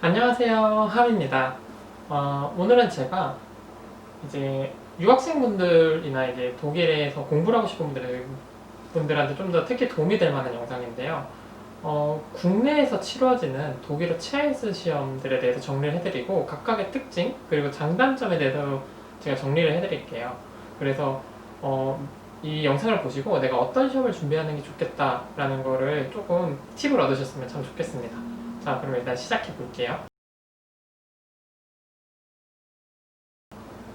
안녕하세요, 함입니다. 오늘은 제가 이제 유학생분들이나 이제 독일에서 공부를 하고 싶은 분들한테 좀 더 특히 도움이 될 만한 영상인데요. 국내에서 치러지는 독일어 체아이스 시험들에 대해서 정리를 해드리고 각각의 특징 그리고 장단점에 대해서 제가 정리를 해드릴게요. 그래서 이 영상을 보시고 내가 어떤 시험을 준비하는 게 좋겠다라는 거를 조금 팁을 얻으셨으면 참 좋겠습니다. 자, 그럼 일단 시작해 볼게요.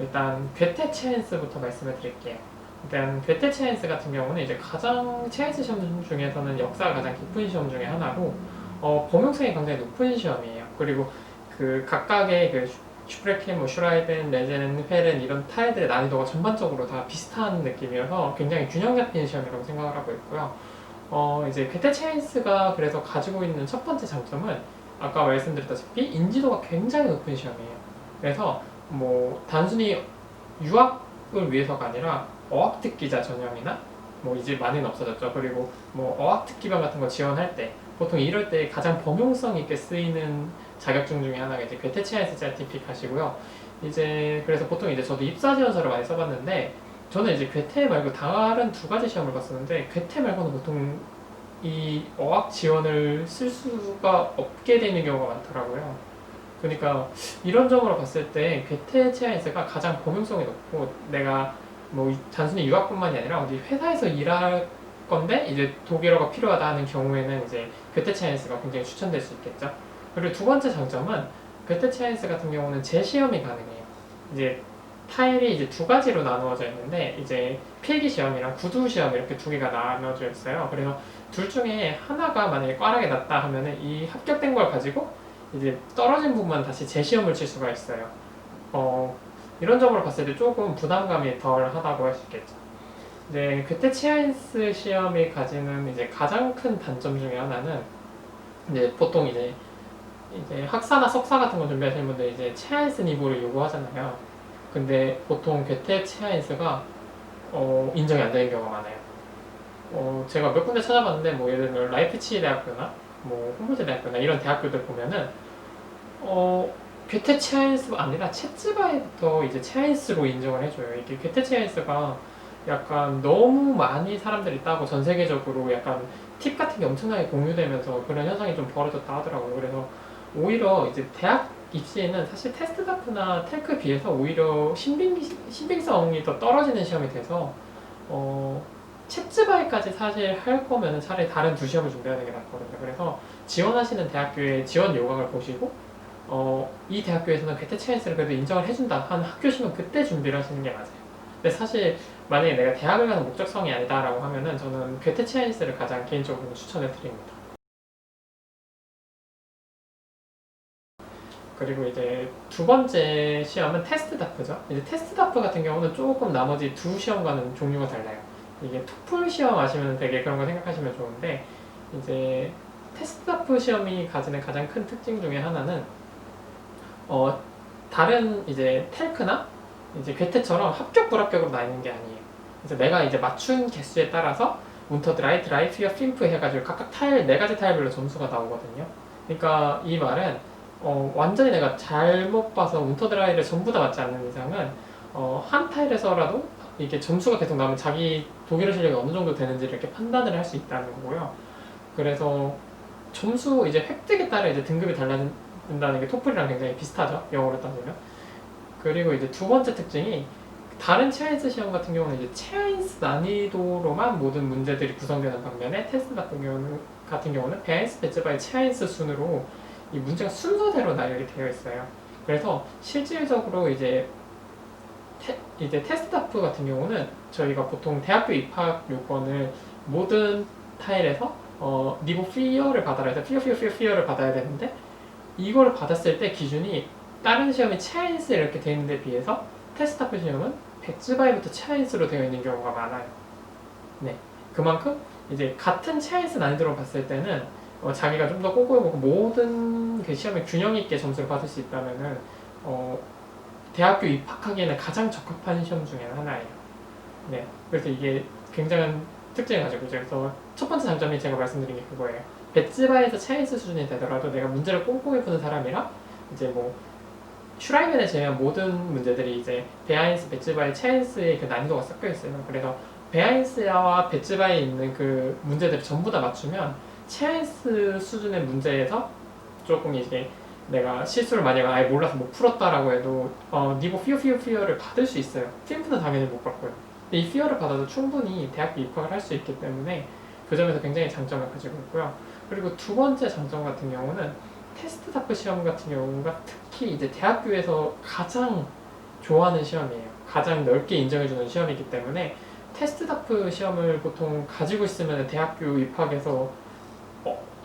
일단 괴테 체인스부터 말씀을 드릴게요. 일단 괴테 체인스 같은 경우는 이제 가장 체인스 시험 중에서는 역사가 가장 깊은 시험 중에 하나로 범용성이 굉장히 높은 시험이에요. 그리고 그 각각의 그 슈프레켄, 뭐 슈라이벤, 레제는, 페렌 이런 타일들의 난이도가 전반적으로 다 비슷한 느낌이어서 굉장히 균형 잡힌 시험이라고 생각을 하고 있고요. 이제 괴테 체인스가 그래서 가지고 있는 첫 번째 장점은 아까 말씀드렸다시피 인지도가 굉장히 높은 시험이에요. 그래서 뭐 단순히 유학을 위해서가 아니라 어학특기자 전형이나 뭐 이제 많이는 없어졌죠. 그리고 뭐 어학특기반 같은 거 지원할 때 보통 이럴 때 가장 범용성 있게 쓰이는 자격증 중에 하나가 이제 괴테치아이스 sertificate이고요. 이제 그래서 보통 이제 저도 입사 지원서를 많이 써봤는데 저는 이제 괴테 말고 다른 두 가지 시험을 봤었는데 괴테 말고는 보통 이 어학 지원을 쓸 수가 없게 되는 경우가 많더라고요. 그러니까 이런 점으로 봤을 때 괴테 체아이스가 가장 범용성이 높고 내가 뭐 단순히 유학뿐만이 아니라 어디 회사에서 일할 건데 이제 독일어가 필요하다 하는 경우에는 이제 괴테 체아이스가 굉장히 추천될 수 있겠죠. 그리고 두 번째 장점은 괴테 체아이스 같은 경우는 재시험이 가능해요. 이제 타일이 이제 두 가지로 나누어져 있는데 이제 필기 시험이랑 구두 시험 이렇게 두 개가 나눠져 있어요. 그래서 둘 중에 하나가 만약에 꽈락이 났다 하면은 이 합격된 걸 가지고 이제 떨어진 부분만 다시 재시험을 칠 수가 있어요. 이런 점으로 봤을 때 조금 부담감이 덜 하다고 할 수 있겠죠. 이제 괴테 치아인스 시험이 가지는 이제 가장 큰 단점 중에 하나는 이제 보통 이제 학사나 석사 같은 거 준비하시는 분들 이제 치아인스 니보를 요구하잖아요. 근데 보통 괴테 치아인스가 인정이 안 되는 경우가 많아요. 제가 몇 군데 찾아봤는데 뭐 예를 들면 라이프치히 대학교나 뭐 훔볼트 대학교나 이런 대학교들 보면은 괴테 체아인스가 아니라 채츠바에부터 이제 체아인스로 인정을 해줘요. 이게 괴테 체아인스가 약간 너무 많이 사람들이 따고 전 세계적으로 약간 팁 같은 게 엄청나게 공유되면서 그런 현상이 좀 벌어졌다 하더라고요. 그래서 오히려 이제 대학 입시에는 사실 테스트다프나 텔크에 비해서 오히려 신빙성이 더 떨어지는 시험이 돼서 채츠바이까지 사실 할 거면 차라리 다른 두 시험을 준비하는 게 낫거든요. 그래서 지원하시는 대학교의 지원 요강을 보시고 이 대학교에서는 괴테 체인스를 그래도 인정을 해준다 하는 학교시면 그때 준비를 하시는 게 맞아요. 근데 사실 만약에 내가 대학을 가는 목적성이 아니다라고 하면은 저는 괴테 체인스를 가장 개인적으로 추천해 드립니다. 그리고 이제 두 번째 시험은 테스트 다프죠. 이제 테스트 다프 같은 경우는 조금 나머지 두 시험과는 종류가 달라요. 이게 토플 시험 아시면 되게 그런 거 생각하시면 좋은데 이제 테스트 다프 시험이 가지는 가장 큰 특징 중에 하나는 어, 다른 이제 텔크나 이제 괴테처럼 합격 불합격으로 나뉘는 게 아니에요. 그래서 내가 이제 맞춘 개수에 따라서 문터 드라이, 드라이, 피어, 핀프 해가지고 각각 타일 네 가지 타일별로 점수가 나오거든요. 그러니까 이 말은 완전히 내가 잘못 봐서 문터 드라이를 전부 다 맞지 않는 이상은 한 타일에서라도 이게 점수가 계속 나오면 자기 독일어 실력이 어느 정도 되는지를 이렇게 판단을 할 수 있다는 거고요. 그래서 점수 이제 획득에 따라 이제 등급이 달라진다는 게 토플이랑 굉장히 비슷하죠. 영어로 따지면. 그리고 이제 두 번째 특징이 다른 체아인스 시험 같은 경우는 이제 체아인스 난이도로만 모든 문제들이 구성되는 반면에 테스트 같은 경우는 베아인스 배츠바의 체아인스 순으로 이 문제가 순서대로 나열이 되어 있어요. 그래서 실질적으로 이제 테스트 다프 같은 경우는 저희가 보통 대학교 입학 요건을 모든 타일에서 니보 피어를 받아라 해서 피어를 받아야 되는데 이걸 받았을 때 기준이 다른 시험이 체아인스 이렇게 되어 있는 데 비해서 테스트 다프 시험은 백즈바이부터 체아인스로 되어 있는 경우가 많아요. 네, 그만큼 이제 같은 체아인스 난이도로 봤을 때는 자기가 좀 더 꼼꼼히 모든 그 시험에 균형 있게 점수를 받을 수 있다면은 대학교 입학하기에는 가장 적합한 시험 중에 하나예요. 네, 그래서 이게 굉장한 특징을 가지고 있죠. 그래서 첫 번째 장점이 제가 말씀드린 게 그거예요. 배츠바에서 차이스 수준이 되더라도 내가 문제를 꼼꼼히 푸는 사람이라 이제 뭐 슈라이벤에 제외한 모든 문제들이 이제 베아인스, 배츠바의 차이스의 그 난이도가 섞여 있어요. 그래서 베아인스와 배츠바에 있는 그 문제들을 전부 다 맞추면 차이스 수준의 문제에서 조금 이제 내가 실수를 만약에 아예 몰라서 못 풀었다라고 해도 니보 피어를 받을 수 있어요. 팀프는 당연히 못 받고요. 근데 이 피어를 받아도 충분히 대학교 입학을 할 수 있기 때문에 그 점에서 굉장히 장점을 가지고 있고요. 그리고 두 번째 장점 같은 경우는 테스트 다프 시험 같은 경우가 특히 이제 대학교에서 가장 좋아하는 시험이에요. 가장 넓게 인정해주는 시험이기 때문에 테스트 다프 시험을 보통 가지고 있으면 대학교 입학에서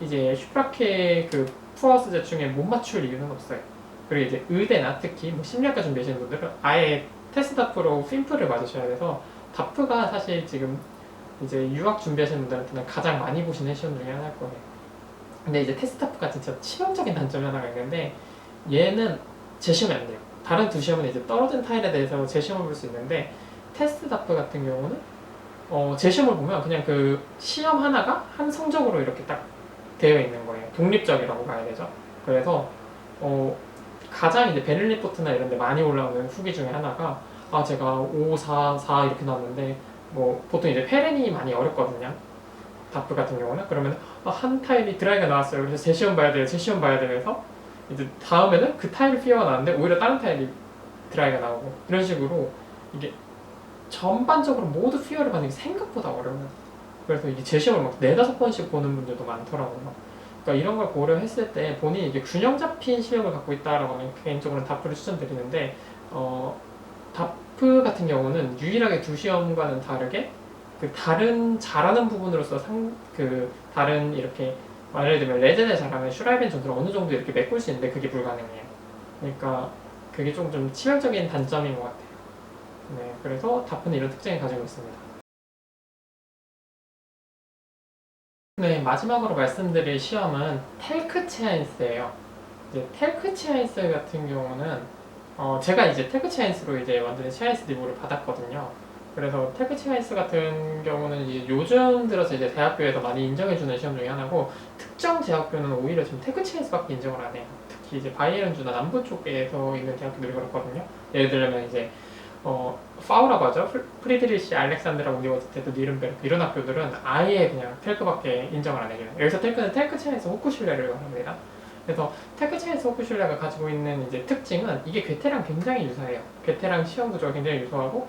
이제 슈프라케 그 푸어스제 중에 못 맞출 이유는 없어요. 그리고 이제 의대나 특히 뭐 심리학과 준비하시는 분들은 아예 테스트 다프로 핀프를 맞으셔야 돼서 다프가 사실 지금 이제 유학 준비하시는 분들한테는 가장 많이 보시는 시험 중에 하나일 거예요. 근데 이제 테스트 다프가 진짜 치명적인 단점이 하나가 있는데 얘는 재시험이 안 돼요. 다른 두 시험은 이제 떨어진 타일에 대해서 재시험을 볼 수 있는데 테스트 다프 같은 경우는 재시험을 보면 그냥 그 시험 하나가 한 성적으로 이렇게 딱 되어 있는 거예요. 독립적이라고 봐야 되죠. 그래서 가장 이제 베를린 리포트나 이런 데 많이 올라오는 후기 중에 하나가 제가 5, 4, 4 이렇게 나왔는데 뭐 보통 이제 페렌이 많이 어렵거든요. 다프 같은 경우는 그러면 한 타일이 드라이가 나왔어요. 그래서 재시험 봐야 돼요. 재시험 봐야 돼요. 해서 이제 다음에는 그 타일 피어가 나왔는데 오히려 다른 타일이 드라이가 나오고 이런 식으로 이게 전반적으로 모두 피어를 받는 게 생각보다 어려워요. 그래서 이게 재시험을 막 4-5번씩 보는 분들도 많더라고요. 그러니까 이런 걸 고려했을 때 본인이 이게 균형 잡힌 실력을 갖고 있다라고 하면 개인적으로는 다프를 추천드리는데 다프 같은 경우는 유일하게 두 시험과는 다르게 그 다른 잘하는 부분으로서 다른 이렇게 예를 들면 레젠에 잘하면 슈라이벤 전투를 어느 정도 이렇게 메꿀 수 있는데 그게 불가능해요. 그러니까 그게 좀 치명적인 단점인 것 같아요. 네, 그래서 다프는 이런 특징을 가지고 있습니다. 네, 마지막으로 말씀드릴 시험은 텔크 체아인스예요. 이제 텔크 체아인스 같은 경우는 제가 이제 텔크 체아인스로 이제 완전히 체아인스 리뷰를 받았거든요. 그래서 텔크 체아인스 같은 경우는 이제 요즘 들어서 이제 대학교에서 많이 인정해주는 시험 중에 하나고 특정 대학교는 오히려 지금 텔크 체아인스밖에 인정을 안 해요. 특히 이제 바이에른주나 남부 쪽에서 있는 대학교들이 그렇거든요. 예를 들면 이제 파우라고 하죠. 프리드리시 알렉산드라 우니버시테트 니른베르크 이런 학교들은 아예 그냥 텔크밖에 인정을 안 해줘요. 여기서 텔크는 텔크 체에서 호쿠슐레를 말합니다. 그래서 텔크 체에서 호쿠슐레가 가지고 있는 이제 특징은 이게 괴테랑 굉장히 유사해요. 괴테랑 시험 구조가 굉장히 유사하고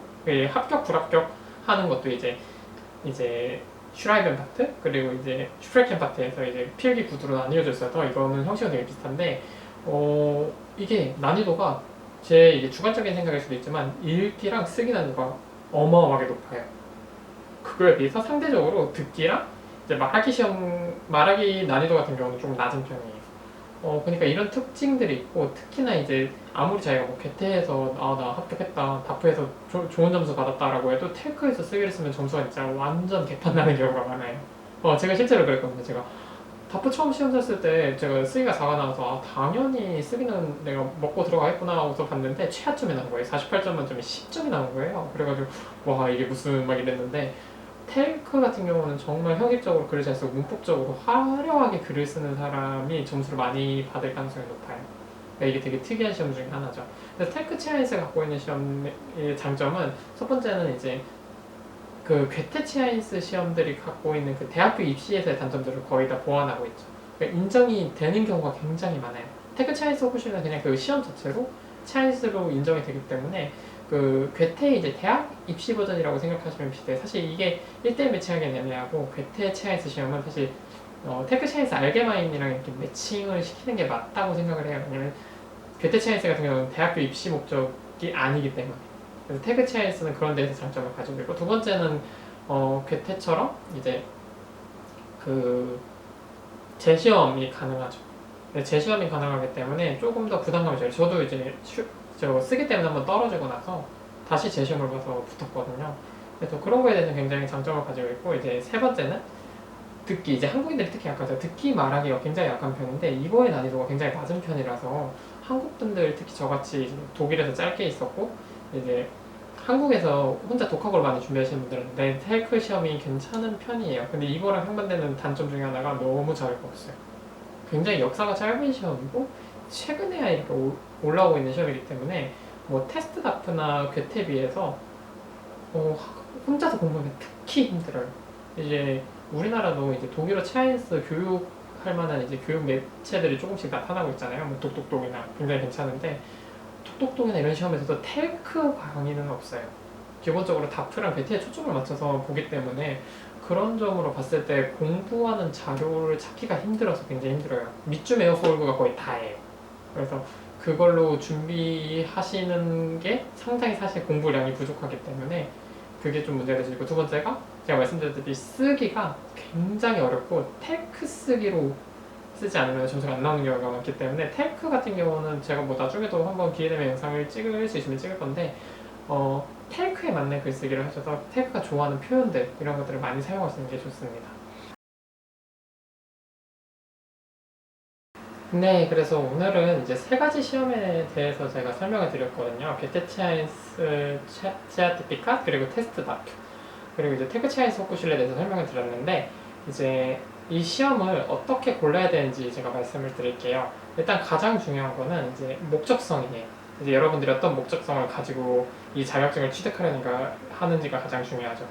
합격 불합격 하는 것도 이제 슈라이벤 파트 그리고 이제 슈프레켄 파트에서 이제 필기 구두로 나뉘어져 있어서 이거는 형식은 되게 비슷한데 이게 난이도가 제 이제 주관적인 생각일 수도 있지만 읽기랑 쓰기 난이도가 어마어마하게 높아요. 그거에 비해서 상대적으로 듣기랑 이제 말하기 난이도 같은 경우는 좀 낮은 편이에요. 그러니까 이런 특징들이 있고 특히나 이제 아무리 자기가 뭐 괴테에서 나 합격했다, 다프에서 좋은 점수 받았다라고 해도 텔크에서 쓰기를 쓰면 점수가 진짜 완전 개판 나는 경우가 많아요. 제가 실제로 그랬거든요. 제가 다프 처음 시험 쳤을 때 제가 쓰기가 4가 나와서 당연히 쓰기는 내가 먹고 들어가겠구나 하고서 봤는데 최하점이 나온 거예요. 48점 만점에 10점이 나온 거예요. 그래가지고 와 이게 무슨 막 이랬는데 텔크 같은 경우는 정말 형식적으로 글을 잘 쓰고 문법적으로 화려하게 글을 쓰는 사람이 점수를 많이 받을 가능성이 높아요. 그러니까 이게 되게 특이한 시험 중에 하나죠. 그래서 텔크 치아인스 갖고 있는 시험의 장점은 첫 번째는 이제 그 괴테 치아인스 시험들이 갖고 있는 그 대학교 입시에서의 단점들을 거의 다 보완하고 있죠. 그러니까 인정이 되는 경우가 굉장히 많아요. 텔크 치아인스 호쿠슈는 그냥 그 시험 자체로 치아인스로 인정이 되기 때문에 그 괴테 이제 대학 입시 버전이라고 생각하시면 비슷해요. 사실 이게 1대1 매칭하기는 애매하고 괴테 치아인스 시험은 사실 텔크 치아인스 알게마인이랑 이렇게 매칭을 시키는 게 맞다고 생각을 해요. 왜냐면 괴테 치아인스 같은 경우는 대학교 입시 목적이 아니기 때문에. 그래서 텔크 치아인스는 그런 데에서 장점을 가지고 있고 두 번째는 괴테처럼 이제 그 재시험이 가능하죠. 재시험이 가능하기 때문에 조금 더 부담감이 적어요. 저도 이제 쓰기 때문에 한번 떨어지고 나서 다시 재시험을 봐서 붙었거든요. 그래서 그런 거에 대해서 굉장히 장점을 가지고 있고 이제 세 번째는 듣기. 이제 한국인들이 특히 약하죠. 듣기 말하기가 굉장히 약한 편인데 이거의 난이도가 굉장히 낮은 편이라서 한국 분들 특히 저같이 독일에서 짧게 있었고 이제 한국에서 혼자 독학으로 많이 준비하시는 분들은 내 텔크 시험이 괜찮은 편이에요. 근데 이거랑 상반되는 단점 중에 하나가 너무 자유가 없어요. 굉장히 역사가 짧은 시험이고 최근에야 이렇게 올라오고 있는 시험이기 때문에 뭐 테스트 다프나 괴테 비해서 혼자서 공부하면 특히 힘들어요. 이제 우리나라도 이제 독일어 체아인스 교육할 만한 이제 교육 매체들이 조금씩 나타나고 있잖아요. 뭐 독독독이나 굉장히 괜찮은데 독독독이나 이런 시험에서도 텔크 강의는 없어요. 기본적으로 다프랑 괴테에 초점을 맞춰서 보기 때문에 그런 점으로 봤을 때 공부하는 자료를 찾기가 힘들어서 굉장히 힘들어요. 밑줄 에어포울브가 거의 다예요. 그래서 그걸로 준비하시는 게 상당히 사실 공부량이 부족하기 때문에 그게 좀 문제가 되시고, 두 번째가 제가 말씀드렸듯이 쓰기가 굉장히 어렵고 텔크 쓰기로 쓰지 않으면 점수가 안 나오는 경우가 많기 때문에 텔크 같은 경우는 제가 뭐 나중에도 한번 기회 되면 영상을 찍을 수 있으면 찍을 건데 텔크에 맞는 글쓰기를 하셔서 텔크가 좋아하는 표현들 이런 것들을 많이 사용하시는 게 좋습니다. 네, 그래서 오늘은 이제 세 가지 시험에 대해서 제가 설명을 드렸거든요. 괴테 체아인스 체아티피카 그리고 테스트 다프 그리고 이제 테크 체아인스 호쿠실에 대해서 설명을 드렸는데 이제 이 시험을 어떻게 골라야 되는지 제가 말씀을 드릴게요. 일단 가장 중요한 거는 이제 목적성이에요. 이제 여러분들이 어떤 목적성을 가지고 이 자격증을 취득하려니까 하는지가 가장 중요하죠.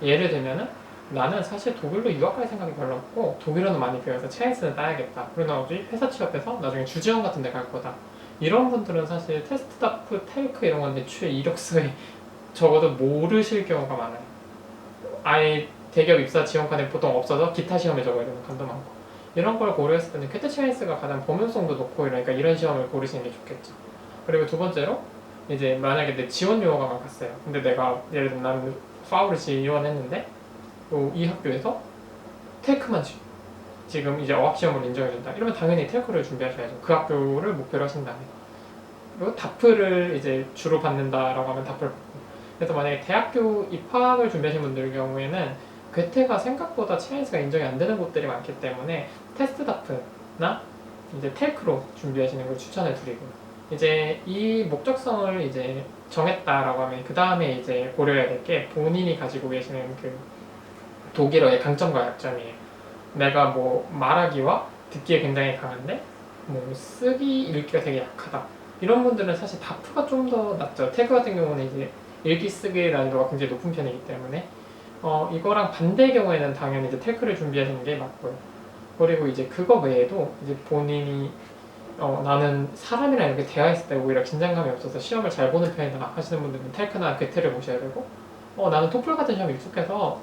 예를 들면은 나는 사실 독일로 유학 갈 생각이 별로 없고 독일어는 많이 배워서 체아인스는 따야겠다. 그리고 나머지 회사 취업해서 나중에 주지원 같은 데 갈 거다. 이런 분들은 사실 테스트 다프, 텔크 이런 건 애초에 이력서에 적어도 모르실 경우가 많아요. 아예 대기업 입사 지원칸에 보통 없어서 기타 시험에 적어야 되는 칸도 많고, 이런 걸 고려했을 때는 퀘트 체인스가 가장 범용성도 높고 이러니까 이런 시험을 고르시는 게 좋겠죠. 그리고 두 번째로 이제 만약에 내 지원 요원가 갔어요. 근데 내가 예를 들면 나는 파울을 지원했는데 이 학교에서 텔크만 지금 이제 어학시험을 인정해준다. 이러면 당연히 텔크를 준비하셔야죠. 그 학교를 목표로 하신다면. 그리고 다프를 이제 주로 받는다라고 하면 다프를 받고. 그래서 만약에 대학교 입학을 준비하시는 분들 경우에는 괴테가 생각보다 체아인스가 인정이 안 되는 곳들이 많기 때문에 테스트 다프나 이제 텔크로 준비하시는 걸 추천해 드리고요. 이제 이 목적성을 이제 정했다라고 하면 그 다음에 이제 고려해야 될 게 본인이 가지고 계시는 그 독일어의 강점과 약점이에요. 내가 뭐 말하기와 듣기에 굉장히 강한데 뭐 쓰기, 읽기가 되게 약하다. 이런 분들은 사실 다프가 좀 더 낫죠. 텔크 같은 경우는 이제 읽기 쓰기 난이도가 굉장히 높은 편이기 때문에 이거랑 반대의 경우에는 당연히 이제 텔크를 준비하시는 게 맞고요. 그리고 이제 그거 외에도 이제 본인이 나는 사람이랑 이렇게 대화했을 때 오히려 긴장감이 없어서 시험을 잘 보는 편이다 하시는 분들은 텔크나 괴테를 보셔야 되고, 나는 토플 같은 시험에 익숙해서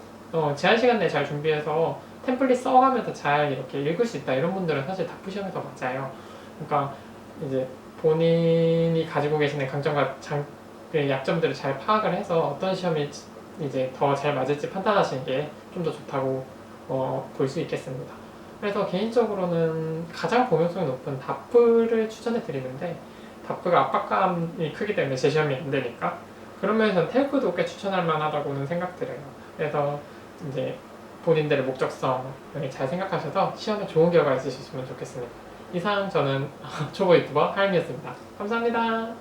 제한 시간 내에 잘 준비해서 템플릿 써가면서 잘 이렇게 읽을 수 있다 이런 분들은 사실 다프 시험에서 맞아요. 그러니까 이제 본인이 가지고 계시는 강점과 약점들을 잘 파악을 해서 어떤 시험이 이제 더 잘 맞을지 판단하시는 게 좀 더 좋다고 볼 수 있겠습니다. 그래서 개인적으로는 가장 범용성이 높은 다프를 추천해 드리는데, 다프가 압박감이 크기 때문에 재시험이 안 되니까 그런 면에서는 텔크도 꽤 추천할 만하다고는 생각들어요. 그래서 이제 본인들의 목적성을 잘 생각하셔서 시험에 좋은 결과 있으셨으면 좋겠습니다. 이상 저는 초보 유튜버 하임이었습니다. 감사합니다.